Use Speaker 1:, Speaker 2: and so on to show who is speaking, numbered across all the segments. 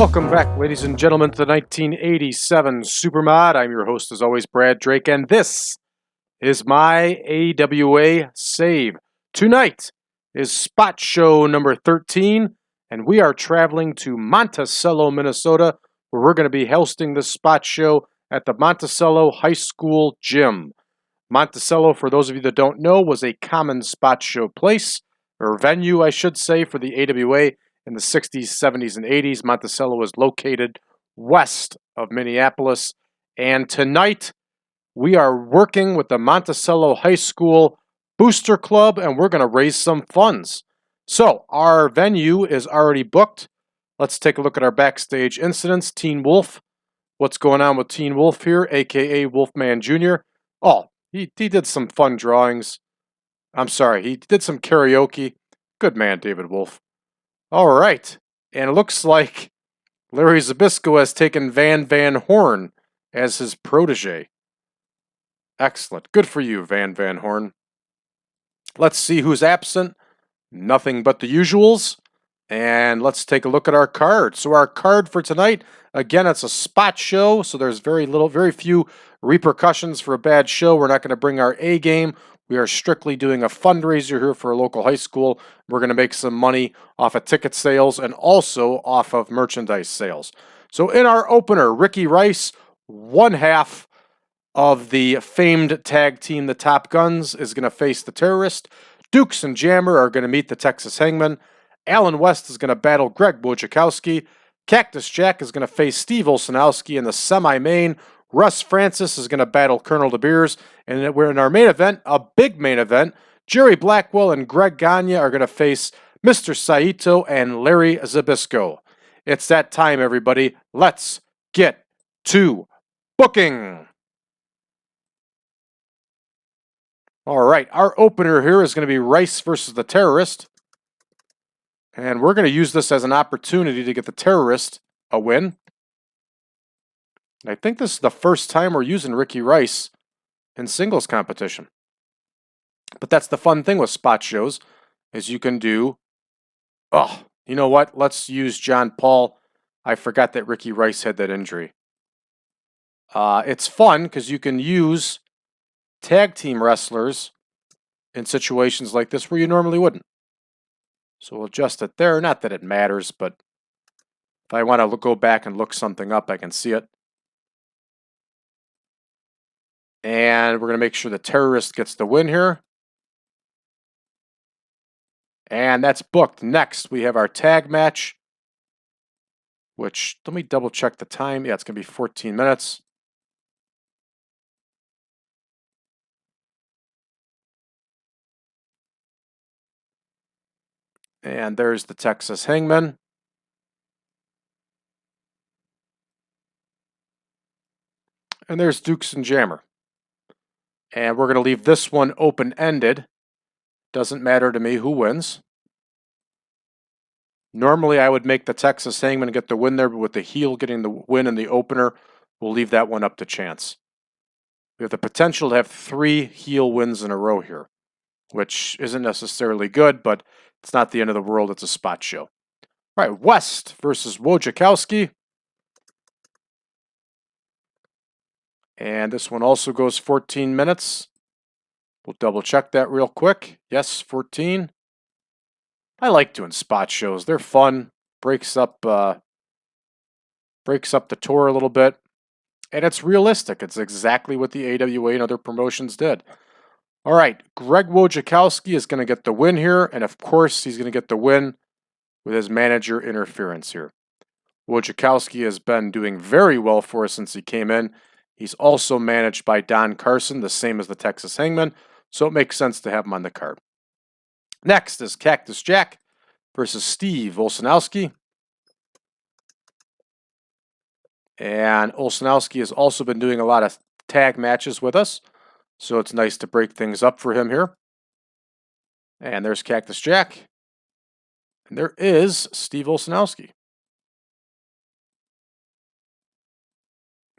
Speaker 1: Welcome back, ladies and gentlemen, to the 1987 Supermod. I'm your host, as always, Brad Drake, and this is my AWA save. Tonight is Spot Show number 13, and we are traveling to Monticello, Minnesota, where we're going to be hosting this Spot Show at the Monticello High School Gym. Monticello, for those of you that don't know, was a common Spot Show place, or venue, I should say, for the AWA. In the 60s, 70s, and 80s, Monticello is located west of Minneapolis. And tonight, we are working with the Monticello High School Booster Club, and we're going to raise some funds. So, our venue is already booked. Let's take a look at our backstage incidents. Teen Wolf. What's going on with Teen Wolf here, a.k.a. Wolfman Jr.? Oh, he did some fun drawings. I'm sorry, he did some karaoke. Good man, David Wolf. All right, and it looks like Larry Zbyszko has taken Van Horn as his protege. Excellent. Good for you, Van Horn. Let's see who's absent. Nothing but the usuals. And let's take a look at our card. So our card for tonight, again, it's a spot show, so there's very few repercussions for a bad show. We're not going to bring our A game. We are strictly doing a fundraiser here for a local high school. We're going to make some money off of ticket sales and also off of merchandise sales. So in our opener, Ricky Rice, one half of the famed tag team, the Top Guns, is going to face the Terrorist. Dukes and Jammer are going to meet the Texas Hangmen. Alan West is going to battle Greg Wojokowski. Cactus Jack is going to face Steve Olsonoski in the semi-main. Russ Francis is going to battle Colonel DeBeers. And we're in our main event, a big main event. Jerry Blackwell and Greg Gagne are going to face Mr. Saito and Larry Zbyszko. It's that time, everybody. Let's get to booking. All right, our opener here is going to be Rice versus the Terrorist. And we're going to use this as an opportunity to get the Terrorist a win. I think this is the first time we're using Ricky Rice in singles competition. But that's the fun thing with spot shows, is you can do... Oh, you know what? Let's use John Paul. I forgot that Ricky Rice had that injury. It's fun because you can use tag team wrestlers in situations like this where you normally wouldn't. So we'll adjust it there. Not that it matters, but if I want to go back and look something up, I can see it. And we're going to make sure the Terrorist gets the win here. And that's booked. Next, we have our tag match, which, let me double check the time. Yeah, it's going to be 14 minutes. And there's the Texas Hangmen. And there's Dukes and Jammer. And we're going to leave this one open-ended. Doesn't matter to me who wins. Normally, I would make the Texas Hangman get the win there, but with the heel getting the win in the opener, we'll leave that one up to chance. We have the potential to have 3 heel wins in a row here, which isn't necessarily good, but it's not the end of the world. It's a spot show. All right, West versus Wojokowski. And this one also goes 14 minutes. We'll double check that real quick. Yes, 14. I like doing spot shows. They're fun. Breaks up the tour a little bit. And it's realistic. It's exactly what the AWA and other promotions did. All right, Greg Wojokowski is going to get the win here. And of course, he's going to get the win with his manager interference here. Wojokowski has been doing very well for us since he came in. He's also managed by Don Carson, the same as the Texas Hangman, so it makes sense to have him on the card. Next is Cactus Jack versus Steve Olsonoski. And Olsonoski has also been doing a lot of tag matches with us, so it's nice to break things up for him here. And there's Cactus Jack. And there is Steve Olsonoski.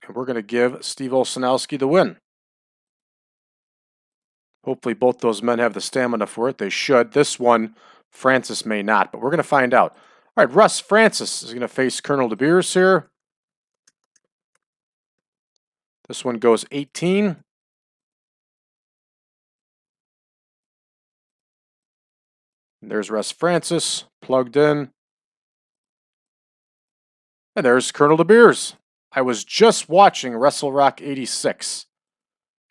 Speaker 1: And we're going to give Steve Olsonoski the win. Hopefully both those men have the stamina for it. They should. This one, Francis may not, but we're going to find out. All right, Russ Francis is going to face Colonel DeBeers here. This one goes 18. And there's Russ Francis plugged in. And there's Colonel DeBeers. I was just watching Wrestle Rock 86.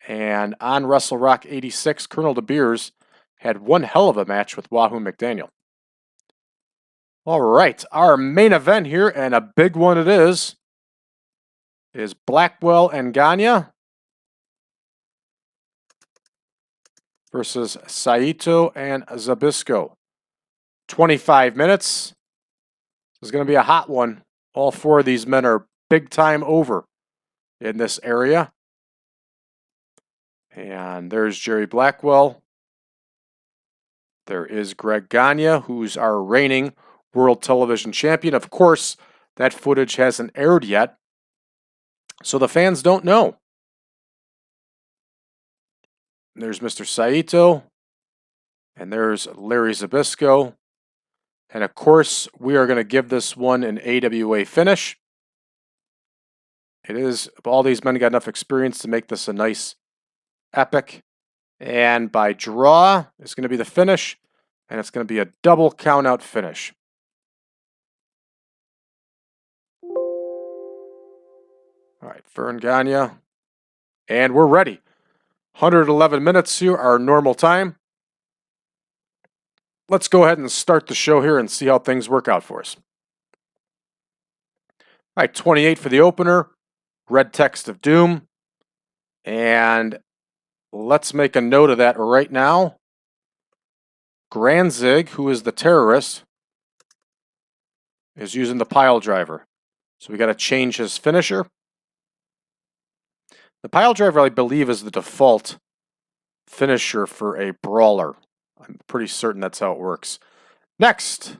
Speaker 1: And on Wrestle Rock 86, Colonel DeBeers had one hell of a match with Wahoo McDaniel. All right, our main event here, and a big one it is Blackwell and Gagne versus Saito and Zbyszko. 25 minutes. This is going to be a hot one. All four of these men are big time over in this area. And there's Jerry Blackwell. There is Greg Gagne, who's our reigning World Television Champion. Of course, that footage hasn't aired yet, so the fans don't know. There's Mr. Saito, and there's Larry Zbyszko. And of course, we are going to give this one an AWA finish. It is, all these men got enough experience to make this a nice epic. And by draw, it's going to be the finish, and it's going to be a double count-out finish. All right, Vern Gagne. And we're ready. 111 minutes here, our normal time. Let's go ahead and start the show here and see how things work out for us. All right, 28 for the opener. Red text of doom. And let's make a note of that right now. Granzig, who is the terrorist, is using the pile driver. So we got to change his finisher. The pile driver, I believe, is the default finisher for a brawler. I'm pretty certain that's how it works. Next,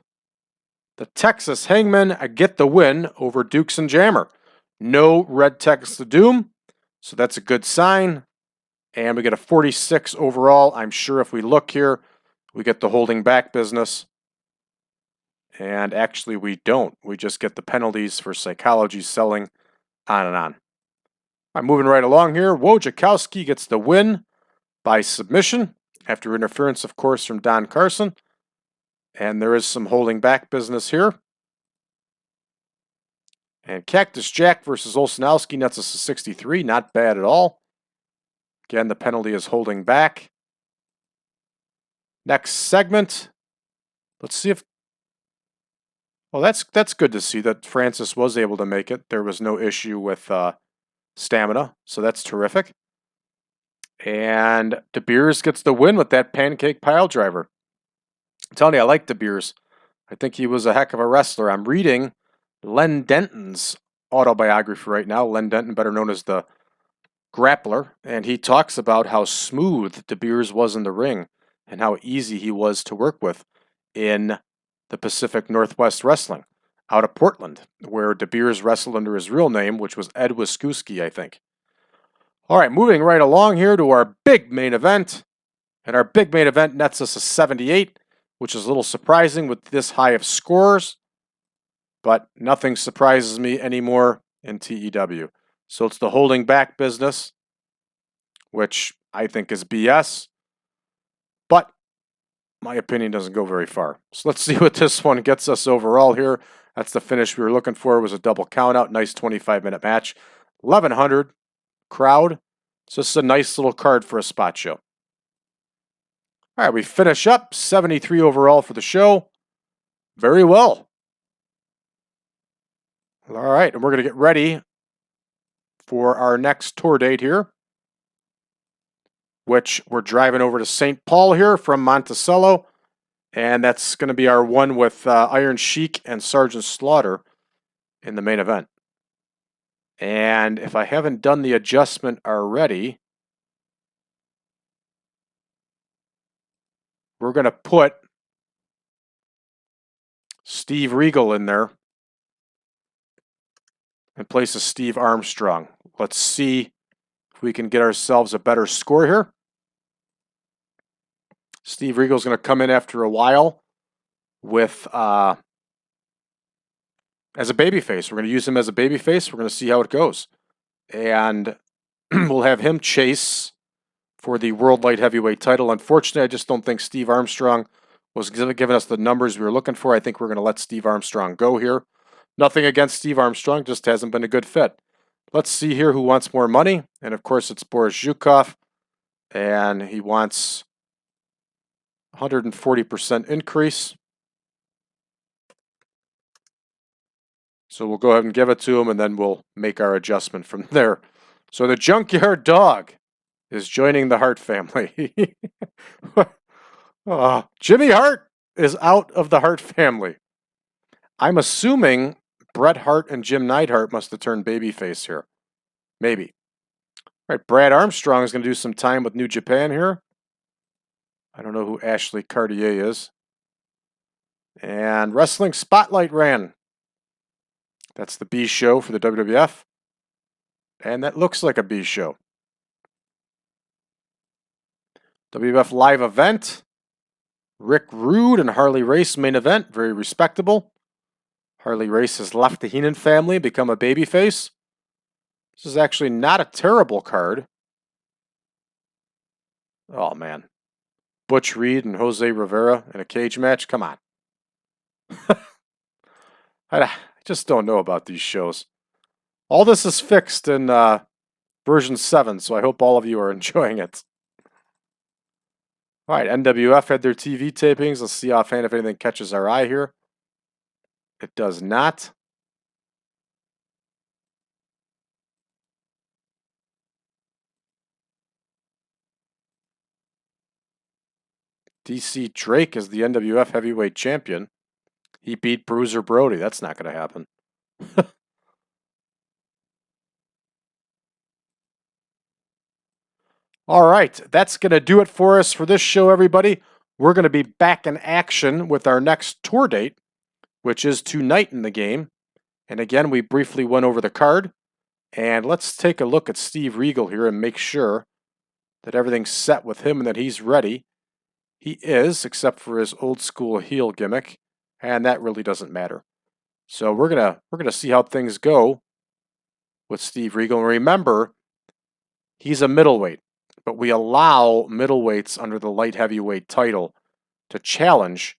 Speaker 1: the Texas Hangmen get the win over Dukes and Jammer. No red text of doom, so that's a good sign. And we get a 46 overall. I'm sure if we look here, we get the holding back business. And actually we don't. We just get the penalties for psychology selling, on and on. I'm moving right along here. Wojokowski gets the win by submission after interference, of course, from Don Carson. And there is some holding back business here. And Cactus Jack versus Olsonoski nets us a 63. Not bad at all. Again, the penalty is holding back. Next segment. Let's see if... Well, that's good to see that Francis was able to make it. There was no issue with stamina, so that's terrific. And DeBeers gets the win with that pancake pile driver. I'm telling you, I like DeBeers. I think he was a heck of a wrestler. I'm reading Len Denton's autobiography right now. Len Denton, better known as the Grappler, and he talks about how smooth DeBeers was in the ring and how easy he was to work with in the Pacific Northwest Wrestling out of Portland, where DeBeers wrestled under his real name, which was Ed Wiskowski, I think. All right, moving right along here to our big main event. And our big main event nets us a 78, which is a little surprising with this high of scores. But nothing surprises me anymore in TEW. So it's the holding back business, which I think is BS. But my opinion doesn't go very far. So let's see what this one gets us overall here. That's the finish we were looking for. It was a double count out. Nice 25-minute match. 1,100 crowd. So this is a nice little card for a spot show. All right, we finish up. 73 overall for the show. Very well. All right, and we're going to get ready for our next tour date here, which we're driving over to St. Paul here from Monticello. And that's going to be our one with Iron Sheik and Sergeant Slaughter in the main event. And if I haven't done the adjustment already, we're going to put Steve Regal in there in place of Steve Armstrong. Let's see if we can get ourselves a better score here. Steve Regal's going to come in after a while with as a babyface. We're going to use him as a babyface. We're going to see how it goes. And we'll have him chase for the World Light Heavyweight title. Unfortunately, I just don't think Steve Armstrong was giving us the numbers we were looking for. I think we're going to let Steve Armstrong go here. Nothing against Steve Armstrong, just hasn't been a good fit. Let's see here who wants more money. And of course, it's Boris Zhukov. And he wants 140% increase. So we'll go ahead and give it to him, and then we'll make our adjustment from there. So the Junkyard Dog is joining the Hart family. Jimmy Hart is out of the Hart family. I'm assuming Bret Hart and Jim Neidhart must have turned babyface here. Maybe. All right, Brad Armstrong is going to do some time with New Japan here. I don't know who Ashley Cartier is. And Wrestling Spotlight ran. That's the B show for the WWF. And that looks like a B show. WWF live event. Rick Rude and Harley Race main event. Very respectable. Harley Race has left the Heenan family, become a babyface. This is actually not a terrible card. Oh, man. Butch Reed and Jose Rivera in a cage match? Come on. I just don't know about these shows. All this is fixed in version 7, so I hope all of you are enjoying it. All right, NWF had their TV tapings. Let's see offhand if anything catches our eye here. It does not. DC Drake is the NWF Heavyweight Champion. He beat Bruiser Brody. That's not going to happen. All right, that's going to do it for us for this show, everybody. We're going to be back in action with our next tour date, which is tonight in the game. And again, we briefly went over the card. And let's take a look at Steve Regal here and make sure that everything's set with him and that he's ready. He is, except for his old school heel gimmick, and that really doesn't matter. So we're gonna see how things go with Steve Regal. And remember, he's a middleweight, but we allow middleweights under the light heavyweight title to challenge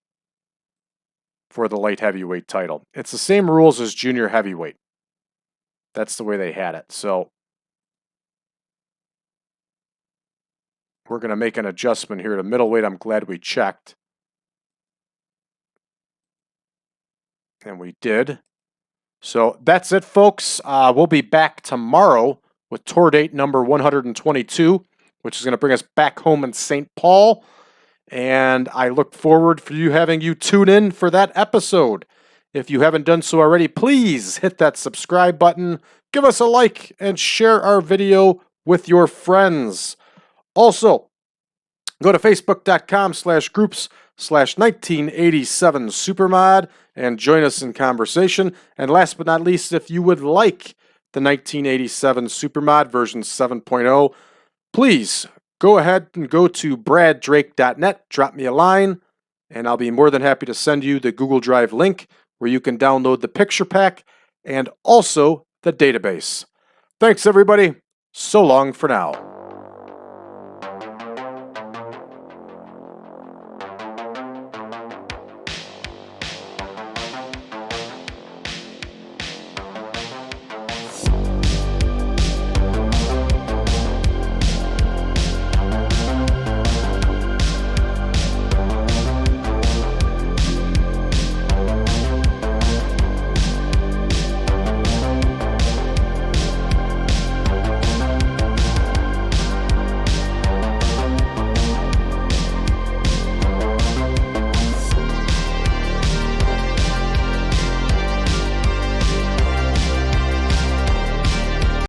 Speaker 1: for the light heavyweight title. It's the same rules as junior heavyweight. That's the way they had it. So we're going to make an adjustment here to middleweight. I'm glad we checked. And we did. So that's it, folks. We'll be back tomorrow with tour date number 122, which is going to bring us back home in St. Paul. And I look forward for having you tune in for that episode. If you haven't done so already, please hit that subscribe button, give us a like, and share our video with your friends. Also, go to facebook.com/groups/1987supermod and join us in conversation. And last but not least, if you would like the 1987 Supermod version 7.0, please go ahead and go to braddrake.net, drop me a line, and I'll be more than happy to send you the Google Drive link where you can download the picture pack and also the database. Thanks, everybody. So long for now.